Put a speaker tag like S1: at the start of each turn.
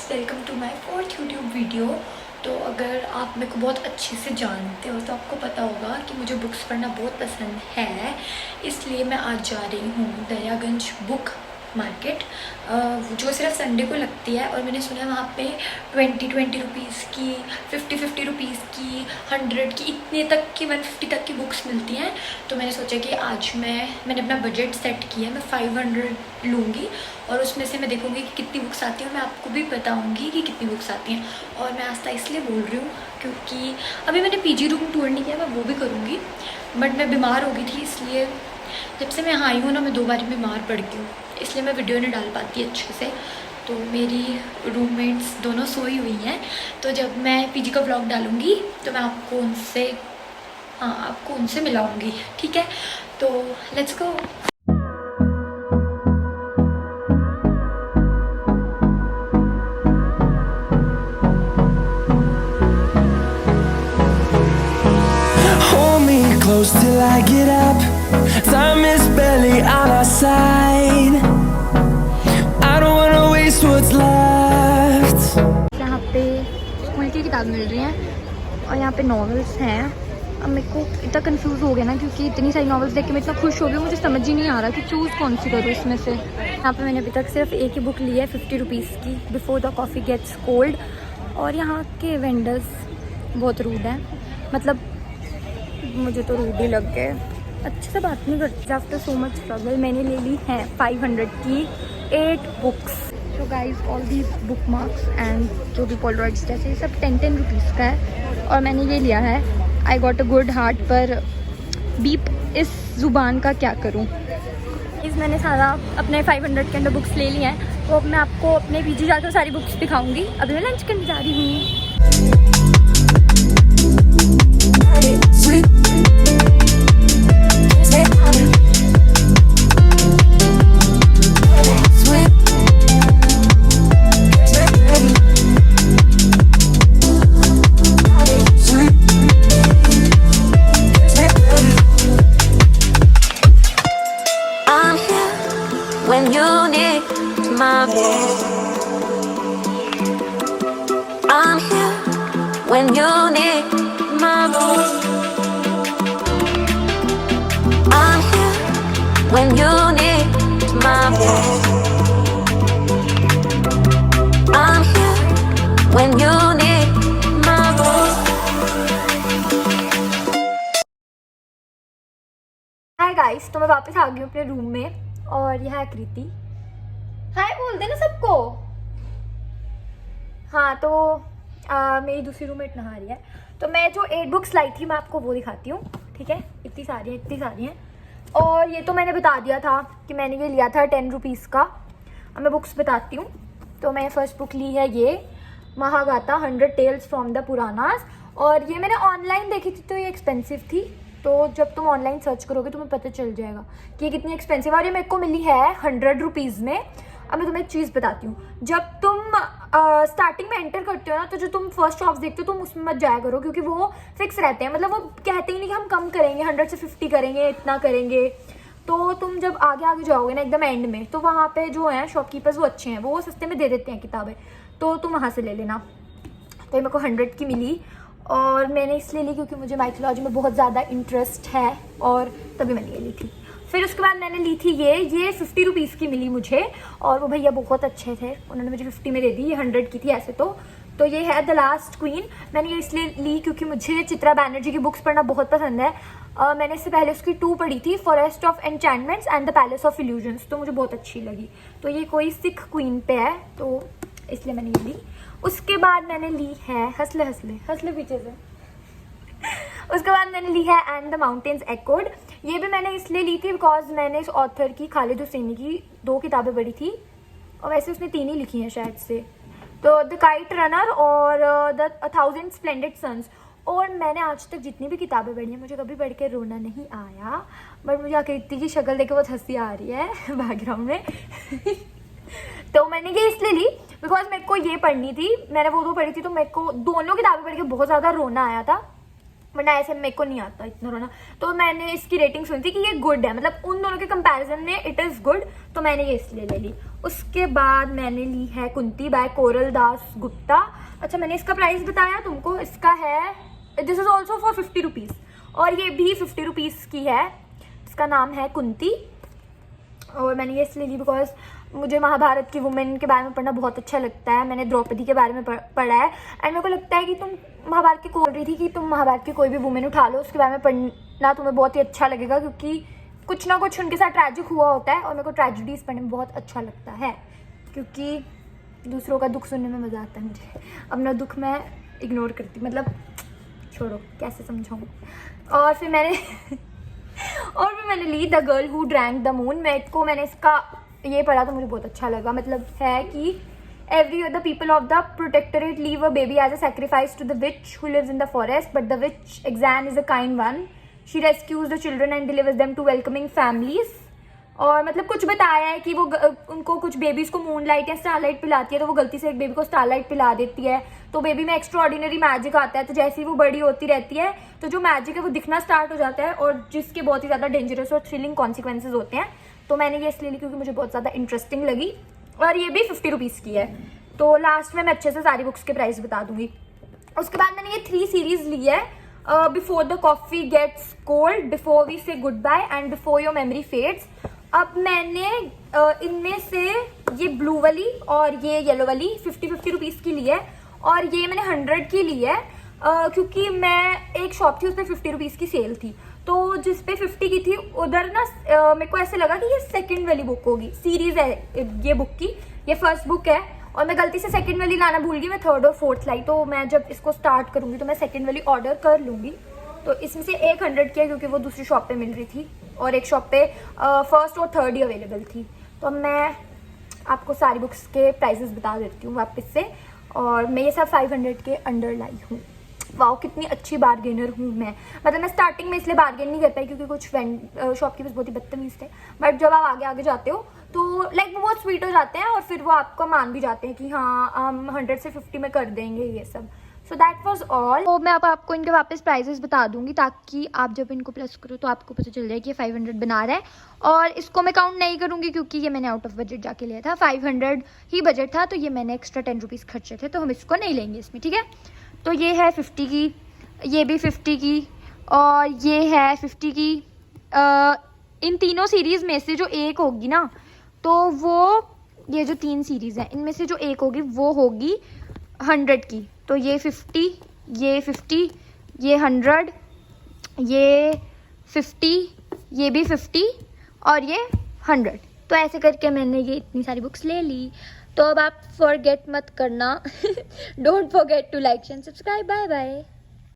S1: Welcome to my fourth YouTube video. तो अगर आप मेरे को बहुत अच्छे से जानते हो तो आपको पता होगा कि मुझे बुक्स पढ़ना बहुत पसंद है, इसलिए मैं आज जा रही हूँ दरियागंज बुक मार्केट, जो सिर्फ संडे को लगती है। और मैंने सुना है वहाँ पे 20 रुपीज़ की, 50 रुपीज़ की, 100 की, इतने तक की, 150 तक की बुक्स मिलती हैं। तो मैंने सोचा कि आज मैंने अपना बजट सेट किया है, मैं 500 लूँगी और उसमें से मैं देखूँगी कि कितनी बुक्स आती हैं और मैं आपको भी बताऊँगी कि कितनी बुक्स आती हैं। और मैं आस्ता इसलिए बोल रही हूँ क्योंकि अभी मैंने पीजी रूम टूर नहीं किया, मैं वो भी करूँगी, बट मैं बीमार हो गई थी, इसलिए जब से मैं यहाँ आई हूँ ना, मैं 2 बार बीमार पड़ गई हूँ, इसलिए मैं वीडियो नहीं डाल पाती अच्छे से। तो मेरी रूममेट्स दोनों सोई हुई हैं, तो जब मैं पीजी का व्लॉग डालूँगी तो मैं आपको उनसे मिलाऊँगी, ठीक है। तो let's go.
S2: Close till I get up. Time is barely on our side. I don't wanna waste what's left.
S3: यहाँ पे स्कूल की किताब मिल रही हैं और यहाँ पे नॉवेल्स हैं। अब मेरे को इतना कंफ्यूज हो गया ना, क्योंकि इतनी सारी नॉवेल्स देख के मैं इतना खुश हो गई, मुझे समझ ही नहीं आ रहा कि चूज़ कौन सी करूँ इसमें से। यहाँ पे मैंने अभी तक सिर्फ एक ही बुक ली है 50 रुपीज़ की, before the coffee gets cold. और यहाँ के वेंडर्स बहुत रूड हैं, मतलब मुझे तो रूड ही लग गए, अच्छे से बात नहीं करती। आफ्टर सो मच स्ट्रगल मैंने ले ली है 500 की 8 books. So guys all the book marks and जो भी पोलराइड्स जैसे सब 10 रुपीज़ का है और मैंने ये लिया है। I got a good heart, पर बीप इस ज़ुबान का क्या करूँ। इस मैंने सारा अपने 500 के अंदर बुक्स ले लिए हैं, तो अब मैं आपको अपने पीजी जाकर सारी बुक्स दिखाऊंगी। अभी मैं लंच करने जा रही हूँ।
S4: When you need my voice, I'm here. When you need my voice, I'm here. When you need my voice, I'm here. When you need my voice.
S3: Hi guys, तो मैं वापस आ गई हूँ अपने रूम में और यह है कृति। हाय बोल देना सबको। हाँ, तो मेरी दूसरी रूममेट नहा रही है, तो मैं जो 8 बुक्स लाई थी मैं आपको वो दिखाती हूँ, ठीक है। इतनी सारी हैं और ये तो मैंने बता दिया था कि मैंने ये लिया था 10 रुपीज़ का। अब मैं बुक्स बताती हूँ। तो मैं फर्स्ट बुक ली है ये महागाथा 100 टेल्स फ्रॉम द पुरानास, और ये मैंने ऑनलाइन देखी थी तो ये एक्सपेंसिव थी, तो जब तुम ऑनलाइन सर्च करोगे तुम्हें पता चल जाएगा कि ये कितनी एक्सपेंसिव है। और ये मेरे को मिली है 100 रुपीज़ में। अब मैं तुम्हें एक चीज़ बताती हूँ, जब तुम स्टार्टिंग में एंटर करते हो ना, तो जो तुम फर्स्ट शॉप्स देखते हो तुम उसमें मत जाया करो, क्योंकि वो फिक्स रहते हैं, मतलब वो कहते ही नहीं कि हम कम करेंगे, 100 से 50 करेंगे, इतना करेंगे। तो तुम जब आगे जाओगे ना एकदम एंड में, तो वहाँ पे जो है शॉपकीपर्स वो अच्छे हैं, वो सस्ते में दे देते हैं किताबें, तो तुम वहाँ से ले लेना। तो ये मेरे को 100 की मिली और मैंने इसलिए ली क्योंकि मुझे माइथोलॉजी में बहुत ज़्यादा इंटरेस्ट है और तभी मैंने ये ली थी। फिर उसके बाद मैंने ली थी ये 50 रुपीज़ की मिली मुझे, और वो भैया बहुत अच्छे थे, उन्होंने मुझे 50 में दे दी। ये 100 की थी ऐसे तो ये है द लास्ट क्वीन। मैंने ये इसलिए ली क्योंकि मुझे चित्रा बैनर्जी की बुक्स पढ़ना बहुत पसंद है। मैंने इससे पहले उसकी 2 पढ़ी थी, forest of enchantments and the palace of illusions, तो मुझे बहुत अच्छी लगी। तो ये कोई सिख क्वीन पे है, तो इसलिए मैंने ये ली। उसके बाद मैंने ली है हंसले पीछे से उसके बाद मैंने ली है एंड द माउंटेन्स एक्कोड। ये भी मैंने इसलिए ली थी बिकॉज मैंने इस ऑथर की, खालिद हुसैनी की 2 किताबें पढ़ी थी, और वैसे उसने 3 ही लिखी हैं शायद से, तो द काइट रनर और द 1000 स्प्लेंडेड सन्स। और मैंने आज तक जितनी भी किताबें पढ़ी हैं मुझे कभी पढ़ के रोना नहीं आया, बट मुझे आकृति की शक्ल देख के बहुत हंसी आ रही है बैकग्राउंड में तो मैंने ये इसलिए ली बिकॉज मेरे को ये पढ़नी थी, मैंने वो 2 पढ़ी थी, तो मेरे को दोनों किताबें पढ़ के बहुत ज़्यादा रोना आया था। वरना ऐसे मेरे को नहीं आता इतना रोना। तो मैंने इसकी रेटिंग सुनी थी कि ये गुड है, मतलब उन दोनों के कंपैरिजन में इट इज़ गुड, तो मैंने ये इसलिए ले ली। उसके बाद मैंने ली है कुंती बाय कोरल दास गुप्ता। अच्छा, मैंने इसका प्राइस बताया तुमको, इसका है, this is also for 50 rupees, और ये भी 50 रुपीज़ की है। इसका नाम है कुंती, और मैंने ये इसलिए ली बिकॉज मुझे महाभारत की वुमेन के बारे में पढ़ना बहुत अच्छा लगता है। मैंने द्रौपदी के बारे में पढ़ा है, एंड मेरे को लगता है कि तुम महाभारत की बोल रही थी कि तुम महाभारत की कोई भी वुमेन उठा लो, उसके बारे में पढ़ना तुम्हें बहुत ही अच्छा लगेगा, क्योंकि कुछ ना कुछ उनके साथ ट्रैजिक हुआ होता है, और मेरे को ट्रेजिडीज पढ़ने में बहुत अच्छा लगता है, क्योंकि दूसरों का दुख सुनने में मज़ा आता है मुझे। अपना दुख मैं इग्नोर करती, मतलब छोड़ो, कैसे समझाऊँ। और फिर मैंने ली the girl who drank the moon. मैंने इसका ये पढ़ा तो मुझे बहुत अच्छा लगा। मतलब है कि every year the people of the protectorate leave a baby as a sacrifice to the witch who lives in the forest, but the witch Xan is a kind one, she rescues the children and delivers them to welcoming families. और मतलब कुछ बताया है कि वो उनको कुछ babies को मूनलाइट या स्टारलाइट पिलाती है, तो वो गलती से एक बेबी को स्टारलाइट पिला देती है, तो बेबी में एक्स्ट्रा ऑर्डिनरी मैजिक आता है। तो जैसे ही वो बड़ी होती रहती है तो जो मैजिक है वो दिखना स्टार्ट हो जाता है, और जिसके बहुत ही ज़्यादा डेंजरस और थ्रिलिंग कॉन्सिक्वेंसेज होते हैं। तो मैंने ये इसलिए ली क्योंकि मुझे बहुत ज़्यादा इंटरेस्टिंग लगी, और ये भी 50 रुपीज़ की है। तो लास्ट में मैं अच्छे से सारी बुक्स के प्राइस बता दूंगी। उसके बाद मैंने ये 3 सीरीज़ ली है, before the coffee gets cold, before we say goodbye, and before your memory fades. अब मैंने इनमें से ये ब्लू वाली और ये येलो वाली 50 रुपीज़ की ली है, और ये मैंने 100 की ली है, क्योंकि मैं एक शॉप थी उस पर 50 रुपीज़ की सेल थी, तो जिस पे 50 की थी उधर ना मेरे को ऐसे लगा कि ये सेकंड वाली बुक होगी, सीरीज़ है ये बुक की, ये फर्स्ट बुक है, और मैं गलती से सेकंड वाली लाना भूल गई, मैं थर्ड और फोर्थ लाई। तो मैं जब इसको स्टार्ट करूँगी तो मैं सेकंड वाली ऑर्डर कर लूँगी। तो इसमें से एक 100 की है क्योंकि वो दूसरी शॉप पे मिल रही थी, और एक शॉप पे फर्स्ट और थर्ड ही अवेलेबल थी। तो मैं आपको सारी बुक्स के प्राइसेस बता देती हूँ वापस से, और मैं ये सब 500 के अंडर लाई हूँ। वाओ, कितनी अच्छी बार्गेनर हूँ मैं। मतलब मैं स्टार्टिंग में इसलिए बार्गेन नहीं कर पाई क्योंकि कुछ शॉपकीपर्स बहुत ही बदतमीज थे, बट जब आप आगे जाते हो तो लाइक वो बहुत स्वीट हो जाते हैं, और फिर वो आपको मान भी जाते हैं कि हाँ हम 100 से 50 में कर देंगे ये सब। So that was all. तो मैं अब आपको इनके वापस प्राइजेस बता दूंगी, ताकि आप जब इनको प्लस करो तो आपको पता चल जाए कि ये 500 बना रहा है। और इसको मैं काउंट नहीं करूंगी क्योंकि ये मैंने आउट ऑफ बजट जाके लिया था, 500 ही बजट था, तो ये मैंने एक्स्ट्रा 10 रुपीज़ खर्चे थे, तो हम इसको नहीं लेंगे इसमें, ठीक है। तो ये है 50 की, ये भी 50 की, और ये है 50 की। इन तीनों सीरीज़ में से जो एक होगी ना, तो वो ये जो 3 सीरीज़ हैं इनमें से जो एक होगी वो होगी 100 की। तो ये 50, ये 50, ये 100, ये 50, ये भी 50, और ये 100। तो ऐसे करके मैंने ये इतनी सारी बुक्स ले ली। तो अब आप फॉरगेट मत करना, don't forget to like and subscribe. Bye bye.